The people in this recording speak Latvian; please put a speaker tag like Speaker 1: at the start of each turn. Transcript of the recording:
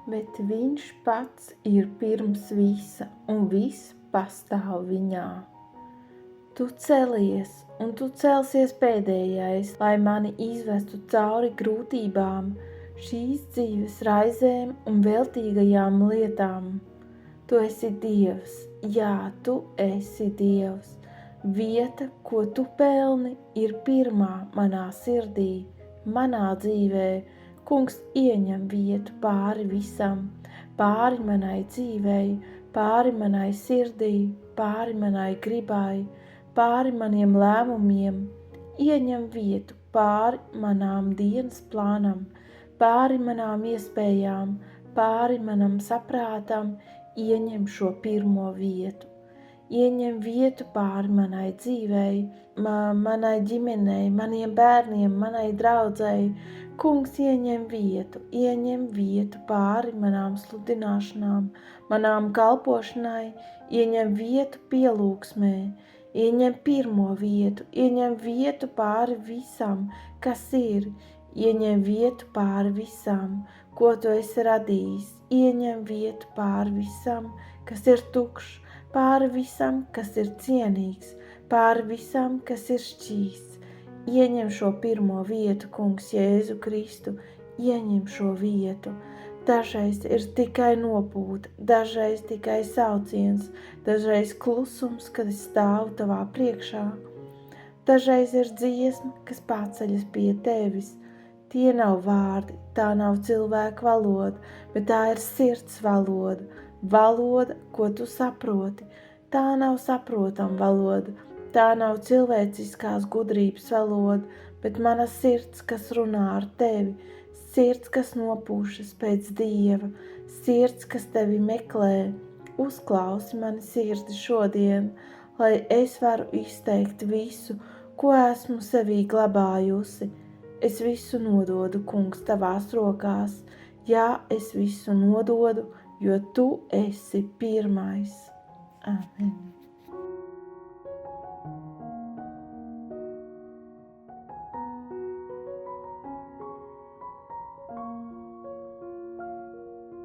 Speaker 1: bet viņš pats ir pirms visa, un viss pastāv viņā. Tu celies, un tu celsies pēdējais, lai mani izvestu cauri grūtībām, šīs dzīves raizēm un veltīgajām lietām. Tu esi Dievs, jā, tu esi Dievs. Vieta, ko tu pelni, ir pirmā manā sirdī, manā dzīvē. Kungs ieņem vietu pāri visam, pāri manai dzīvei, pāri manai sirdī, pāri manai gribai, pāri maniem lēmumiem. Ieņem vietu pāri manām dienas plānam, pāri manām iespējām, pāri manam saprātam. Ieņem šo pirmo vietu. Ieņem vietu pāri manai dzīvei, manai ģimenei, maniem bērniem, manai draudzei. Kungs ieņem vietu pāri manām sludināšanām, manām kalpošanai, ieņem vietu pielūgsmē, ieņem pirmo vietu, ieņem vietu pāri visam, kas ir, ieņem vietu pāri visam, ko tu esi radījis, ieņem vietu pāri visam, kas ir tukšs, pāri visam, kas ir cienīgs, pāri visam, kas ir šķīsts. Ieņem šo pirmo vietu, Kungs, Jēzu Kristu, ieņem šo vietu. Dažreiz ir tikai nopūta, dažreiz tikai sauciens, dažreiz klusums, kad es stāvu tavā priekšā. Dažreiz ir dziesma, kas paceļas pie tevis. Tie nav vārdi, tā nav cilvēka valoda, bet tā ir sirds valoda. Valoda, ko tu saproti. Tā nav saprotama valoda. Tā nav cilvēciskās gudrības valoda, bet mana sirds, kas runā ar tevi, sirds, kas nopūšas pēc Dieva, sirds, kas tevi meklē. Uzklausi mani sirdi šodien, lai es varu izteikt visu, ko esmu sevī glabājusi. Es visu nododu, Kungs, tavās rokās. Jā, es visu nododu, jo tu esi pirmais. Amen.